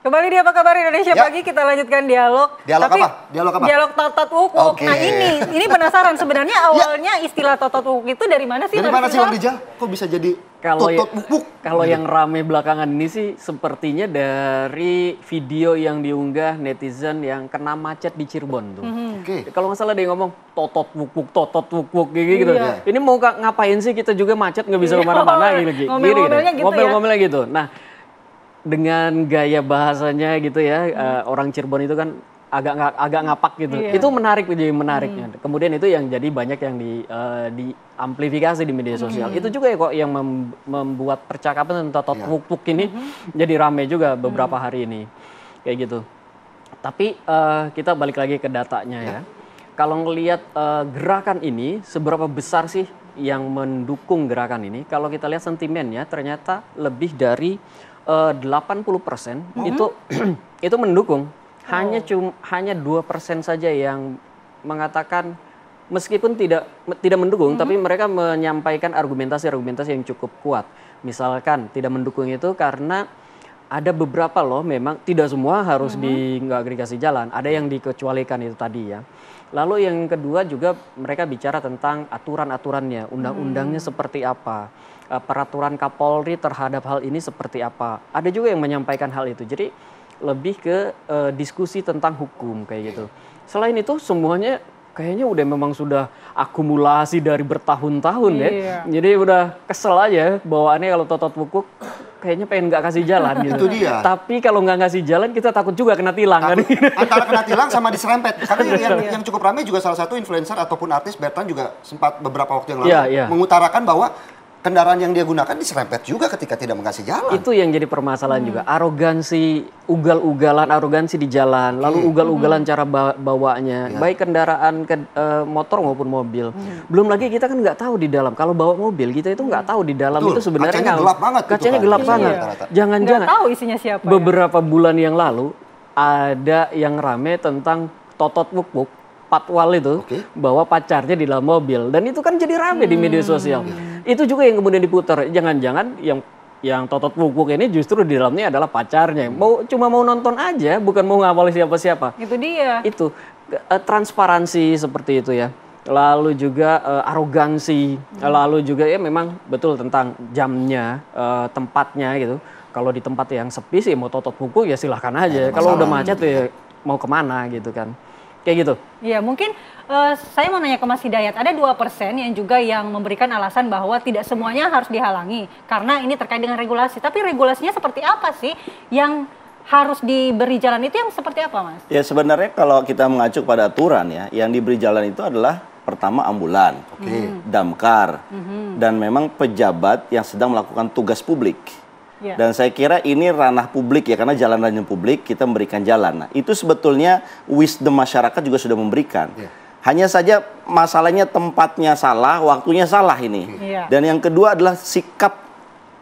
Kembali di Apa Kabar Indonesia Pagi, kita lanjutkan dialog. Dialog Tapi, apa? Dialog apa? Dialog totot wuk-wuk. Oke. Nah ini penasaran sebenarnya awalnya istilah totot wuk itu dari mana sih? Dari mana sih Bang Rijal? Kok bisa jadi totot wuk-wuk? Kalau yang rame belakangan ini sih sepertinya dari video yang diunggah netizen yang kena macet di Cirebon tuh. Oke. Kalau nggak salah dia ngomong totot wuk-wuk gitu. Iya. Ini mau ngapain sih kita juga macet nggak bisa kemana-mana gitu. Ngomel-ngomelnya gitu ya. Ngomel-ngomelnya gitu. Nah, dengan gaya bahasanya gitu ya, orang Cirebon itu kan agak ngapak gitu. Iya. Itu menarik, jadi menariknya. Kemudian itu yang jadi banyak yang diamplifikasi di media sosial. Itu juga ya kok yang membuat percakapan tentang totot wuk-wuk ini jadi rame juga beberapa hari ini. Kayak gitu. Tapi kita balik lagi ke datanya ya. Kalau ngelihat gerakan ini, seberapa besar sih yang mendukung gerakan ini? Kalau kita lihat sentimennya ternyata lebih dari 80% itu mendukung. Hanya 2% saja yang mengatakan meskipun tidak mendukung, tapi mereka menyampaikan argumentasi yang cukup kuat. Misalkan tidak mendukung itu karena ada beberapa loh, memang tidak semua harus nggak dikasih jalan. Ada yang dikecualikan itu tadi ya. Lalu yang kedua juga mereka bicara tentang aturan-aturannya, undang-undangnya seperti apa, peraturan Kapolri terhadap hal ini seperti apa. Ada juga yang menyampaikan hal itu. Jadi lebih ke diskusi tentang hukum kayak gitu. Selain itu semuanya kayaknya udah memang sudah akumulasi dari bertahun-tahun ya. Jadi udah kesel aja bawaannya kalau totot wuk kayaknya pengen nggak kasih jalan gitu. Itu dia. Tapi kalau nggak ngasih jalan kita takut juga kena tilang kan. Antara kena tilang sama diserempet. Karena yang cukup ramai juga salah satu influencer ataupun artis Bertan juga sempat beberapa waktu yang lalu mengutarakan bahwa kendaraan yang dia gunakan diserempet juga ketika tidak mengasih jalan. Itu yang jadi permasalahan juga. Arogansi, ugal-ugalan, arogansi di jalan. Lalu ugal-ugalan cara bawanya. Baik kendaraan motor maupun mobil. Belum lagi kita kan nggak tahu di dalam. Kalau bawa mobil kita itu nggak tahu di dalam itu sebenarnya. Kacanya gelap banget. Kacanya gelap banget. Jangan-jangan. Nggak tahu isinya siapa. Beberapa bulan yang lalu ada yang rame tentang totot wuk-wuk. Patwal itu bawa pacarnya di dalam mobil dan itu kan jadi rame di media sosial. Itu juga yang kemudian diputar. Jangan-jangan yang totot wuk-wuk ini justru di dalamnya adalah pacarnya. Cuma mau nonton aja, bukan mau ngawal siapa-siapa. Itu dia. Itu transparansi seperti itu ya. Lalu juga arogansi. Lalu juga ya memang betul tentang jamnya, tempatnya gitu. Kalau di tempat yang sepi sih mau totot wuk-wuk ya silahkan aja. Kalau udah macet ya mau kemana gitu kan. Kayak gitu. Iya, mungkin saya mau nanya ke Mas Hidayat. Ada 2% yang juga yang memberikan alasan bahwa tidak semuanya harus dihalangi. Karena ini terkait dengan regulasi. Tapi regulasinya seperti apa sih yang harus diberi jalan itu yang seperti apa, Mas? Ya sebenarnya kalau kita mengacu pada aturan ya, yang diberi jalan itu adalah pertama ambulan, damkar, dan memang pejabat yang sedang melakukan tugas publik. Dan saya kira ini ranah publik ya, karena jalan-jalan publik kita memberikan jalan. Nah, itu sebetulnya wisdom masyarakat juga sudah memberikan. Hanya saja masalahnya tempatnya salah, waktunya salah ini. Dan yang kedua adalah sikap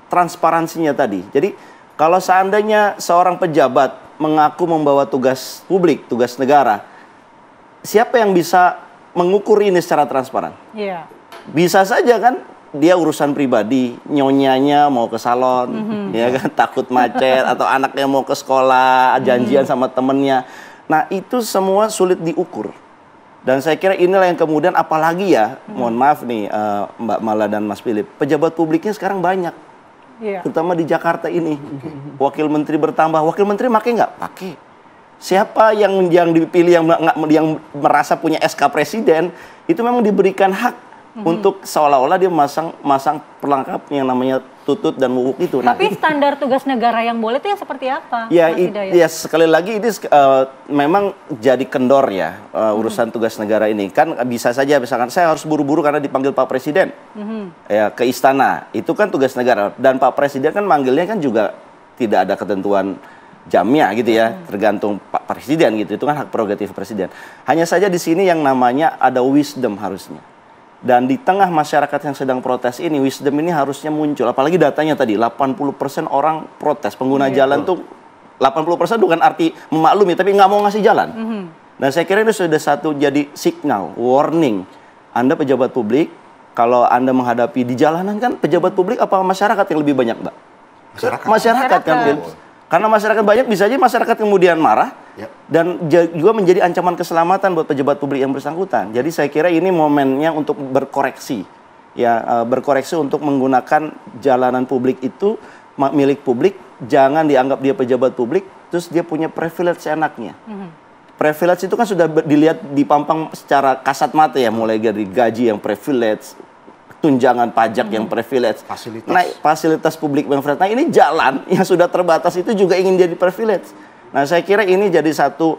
transparansinya tadi. Jadi kalau seandainya seorang pejabat mengaku membawa tugas publik, tugas negara, siapa yang bisa mengukur ini secara transparan? Bisa saja kan? Dia urusan pribadi, nyonyanya mau ke salon, ya kan, takut macet, atau anaknya mau ke sekolah, janjian sama temennya. Nah itu semua sulit diukur. Dan saya kira inilah yang kemudian, apalagi ya, mohon maaf nih Mbak Mala dan Mas Philip, pejabat publiknya sekarang banyak, terutama di Jakarta ini. Wakil menteri bertambah, wakil menteri pakai nggak? Pakai. Siapa yang dipilih yang merasa punya SK presiden, itu memang diberikan hak untuk seolah-olah dia masang perlengkap yang namanya tutut dan wuk itu. Tapi standar tugas negara yang boleh itu yang seperti apa? Ya sekali lagi ini memang jadi kendor ya urusan tugas negara ini. Kan bisa saja misalkan saya harus buru-buru karena dipanggil Pak Presiden ya ke istana. Itu kan tugas negara. Dan Pak Presiden kan manggilnya kan juga tidak ada ketentuan jamnya gitu ya, tergantung Pak Presiden gitu. Itu kan hak prerogatif Presiden. Hanya saja di sini yang namanya ada wisdom harusnya. Dan di tengah masyarakat yang sedang protes ini, wisdom ini harusnya muncul. Apalagi datanya tadi, 80% orang protes. Pengguna jalan tuh, 80% bukan arti memaklumi, tapi nggak mau ngasih jalan. Dan saya kira ini sudah satu jadi signal, warning. Anda pejabat publik, kalau Anda menghadapi di jalanan kan, pejabat publik apa masyarakat yang lebih banyak, Mbak? Masyarakat kan. Karena masyarakat banyak, bisa aja masyarakat kemudian marah dan juga menjadi ancaman keselamatan buat pejabat publik yang bersangkutan. Jadi saya kira ini momennya untuk berkoreksi, berkoreksi untuk menggunakan jalanan publik itu milik publik, jangan dianggap dia pejabat publik, terus dia punya privilege seenaknya. Privilege itu kan sudah dilihat dipampang secara kasat mata ya, mulai dari gaji yang privilege, tunjangan pajak yang privilege, fasilitas publik yang privilege. Nah ini jalan yang sudah terbatas itu juga ingin jadi privilege. Nah saya kira ini jadi satu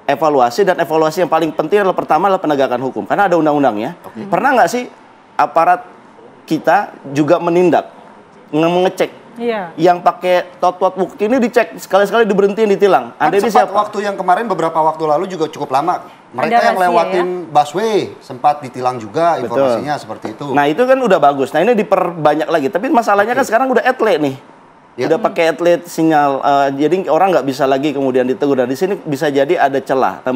evaluasi, dan evaluasi yang paling penting adalah pertama adalah penegakan hukum. Karena ada undang-undangnya. Pernah nggak sih aparat kita juga menindak, mengecek yang pakai tot-tot buk ini dicek, sekali-sekali diberhentiin, ditilang. Kan sempat waktu yang kemarin beberapa waktu lalu juga cukup lama. Mereka yang lewatin busway sempat ditilang juga, informasinya seperti itu. Nah itu kan udah bagus. Nah ini diperbanyak lagi. Tapi masalahnya kan sekarang udah atlet nih. Udah pakai atlet sinyal. Jadi orang nggak bisa lagi kemudian ditegur. Dan di sini bisa jadi ada celah. Nah,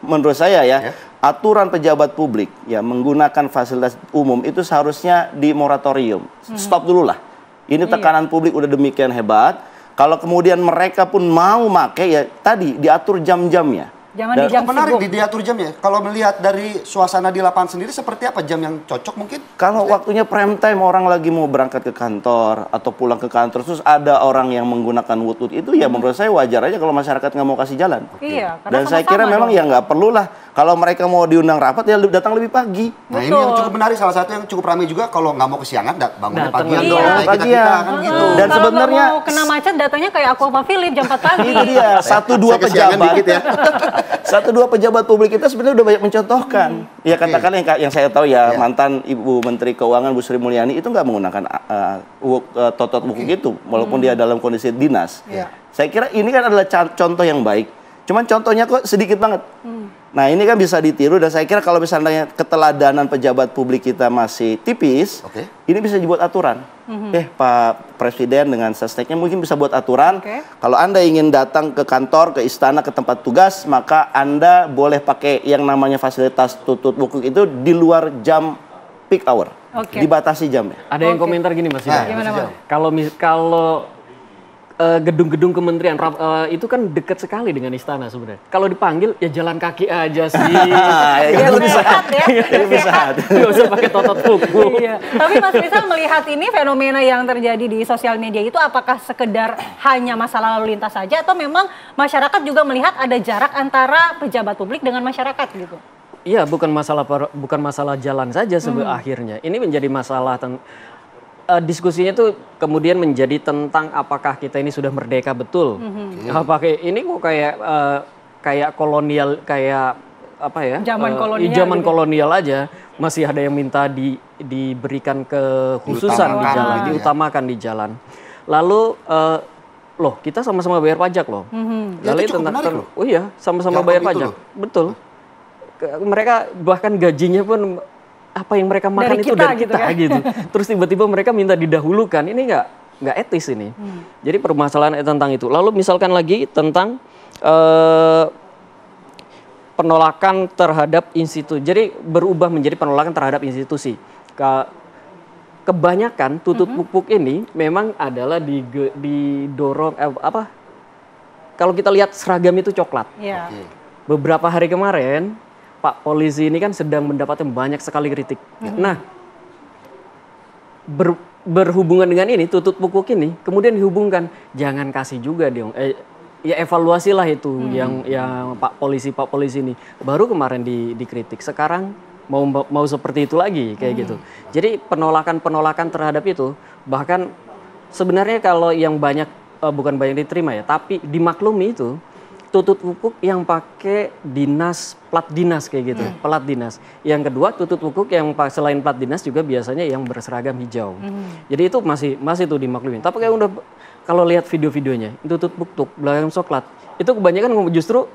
menurut saya ya, aturan pejabat publik ya menggunakan fasilitas umum itu seharusnya di moratorium. Stop dulu lah. Ini tekanan publik udah demikian hebat. Kalau kemudian mereka pun mau make, ya tadi diatur jam-jamnya. Jangan di jam menarik diatur jamnya. Kalau melihat dari suasana di lapangan sendiri, seperti apa jam yang cocok mungkin? Kalau waktunya prime time, orang lagi mau berangkat ke kantor atau pulang ke kantor, terus ada orang yang menggunakan wood itu, ya menurut saya wajar aja kalau masyarakat nggak mau kasih jalan. Iya. Dan saya kira memang ya nggak perlulah. Kalau mereka mau diundang rapat, ya datang lebih pagi. Nah ini yang cukup menarik, salah satu yang cukup ramai juga, kalau nggak mau kesiangan, bangunnya pagian dong. Pagian. Kan gitu. Dan sebenarnya mau kena macet, datangnya kayak aku sama Philip jam 4 pagi. Itu dia, 1-2 pejabat. 1-2 pejabat publik kita sebenarnya udah banyak mencontohkan. Ya katakan yang saya tahu ya, mantan Ibu Menteri Keuangan Bu Sri Mulyani itu nggak menggunakan totot buku gitu, walaupun dia dalam kondisi dinas. Saya kira ini kan adalah contoh yang baik. Cuman contohnya kok sedikit banget. Nah ini kan bisa ditiru, dan saya kira kalau misalnya keteladanan pejabat publik kita masih tipis, ini bisa dibuat aturan. Pak Presiden dengan sesteknya mungkin bisa buat aturan. Kalau Anda ingin datang ke kantor, ke istana, ke tempat tugas, maka Anda boleh pakai yang namanya fasilitas tutup buku itu di luar jam peak hour. Dibatasi jamnya. Ada yang komentar gini Mas Ida. Kalau gedung-gedung kementerian itu kan dekat sekali dengan istana sebenarnya. Kalau dipanggil ya jalan kaki aja sih. Ya, lebih sehat ya. Lebih sehat. Nggak usah pakai totot buku. Iya. Tapi Mas Rizal melihat ini fenomena yang terjadi di sosial media itu apakah sekedar hanya masalah lalu lintas saja, atau memang masyarakat juga melihat ada jarak antara pejabat publik dengan masyarakat gitu? Iya, bukan masalah jalan saja akhirnya. Ini menjadi masalah diskusinya itu kemudian menjadi tentang apakah kita ini sudah merdeka betul. Apakah ini kok kayak kolonial, kayak apa ya? Zaman kolonial aja masih ada yang minta diberikan kekhususan di jalan, diutamakan di jalan. Lalu loh, kita sama-sama bayar pajak loh. Lalu oh iya, sama-sama bayar pajak. Betul. Mereka bahkan gajinya pun apa yang mereka makan itu dari kita gitu. Terus tiba-tiba mereka minta didahulukan. Ini nggak etis ini. Jadi permasalahan tentang itu. Lalu misalkan lagi tentang penolakan terhadap institusi. Jadi berubah menjadi penolakan terhadap institusi. Kebanyakan tutut pupuk ini memang adalah didorong kalau kita lihat seragam itu coklat. Beberapa hari kemarin Pak Polisi ini kan sedang mendapatkan banyak sekali kritik. Nah, berhubungan dengan ini, tutut pupuk ini, kemudian dihubungkan, jangan kasih juga dong. Ya evaluasilah itu yang Pak Polisi ini. Baru kemarin dikritik, sekarang mau seperti itu lagi kayak gitu. Jadi penolakan terhadap itu, bahkan sebenarnya kalau yang banyak bukan banyak diterima ya, tapi dimaklumi itu. Tutut pupuk yang pakai plat dinas kayak gitu, plat dinas. Yang kedua, tutut pupuk yang selain plat dinas juga biasanya yang berseragam hijau. Jadi itu masih tuh dimaklumin. Tapi kayak udah kalau lihat video-videonya, tutut pupuk belakang coklat, itu kebanyakan justru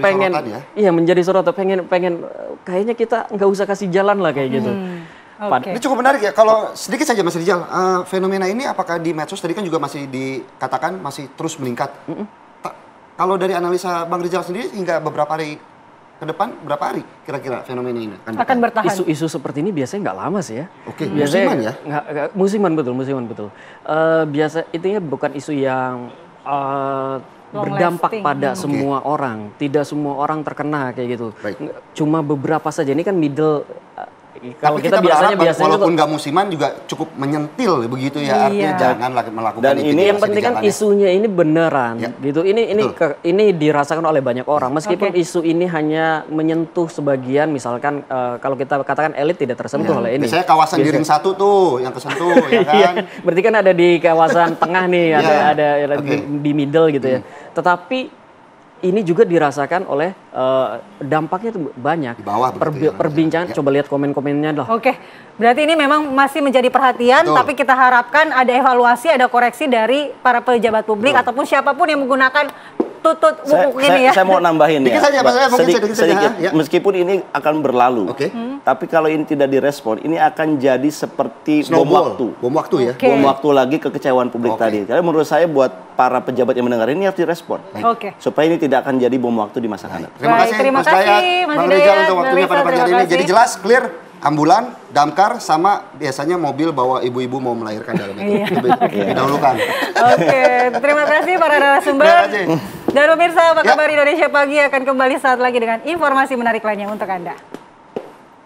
pengen menjadi sorotan, pengen kayaknya kita nggak usah kasih jalan lah kayak gitu. Ini cukup menarik ya. Kalau sedikit saja Mas Rizal, fenomena ini apakah di medsos tadi kan juga masih dikatakan masih terus meningkat. Kalau dari analisa Bang Rizal sendiri hingga beberapa hari ke depan berapa hari kira-kira fenomena ini akan bertahan? Isu-isu seperti ini biasanya nggak lama sih ya. Oke, biasanya musiman ya? Musiman betul. Biasa intinya bukan isu yang berdampak pada semua orang. Tidak semua orang terkena kayak gitu. Baik. Cuma beberapa saja. Ini kan middle. Kalau Tapi kita biasanya walaupun nggak musiman juga cukup menyentil begitu ya. Artinya jangan melakukan dan ini yang penting kan isunya ini beneran gitu. Ini dirasakan oleh banyak orang meskipun isu ini hanya menyentuh sebagian, misalkan kalau kita katakan elit tidak tersentuh oleh ini. Biasanya kawasan Giring 1 tuh yang kesentuh ya kan. Berarti kan ada di kawasan tengah nih, ada di middle gitu ya. Tetapi ini juga dirasakan oleh dampaknya tuh banyak. Di bawah perbincangan, coba lihat komen-komennya lah. Oke, berarti ini memang masih menjadi perhatian, tapi kita harapkan ada evaluasi, ada koreksi dari para pejabat publik ataupun siapapun yang menggunakan tutut bubuk ini ya. Saya mau nambahin ya. Sedikit saja. Meskipun ini akan berlalu, tapi kalau ini tidak direspon, ini akan jadi seperti bom waktu. Bom waktu ya. Bom waktu lagi kekecewaan publik tadi. Jadi menurut saya buat para pejabat yang mendengar ini harus direspon. Supaya ini tidak akan jadi bom waktu di masa akan datang. Terima kasih Mas Rijal untuk waktunya pada pagi hari ini. Jadi jelas, clear. Ambulan, damkar, sama biasanya mobil bawa ibu-ibu mau melahirkan dalam itu. Didahulukan. Oke, terima kasih para narasumber. Dan pemirsa, apa kabar Indonesia Pagi akan kembali saat lagi dengan informasi menarik lainnya untuk Anda.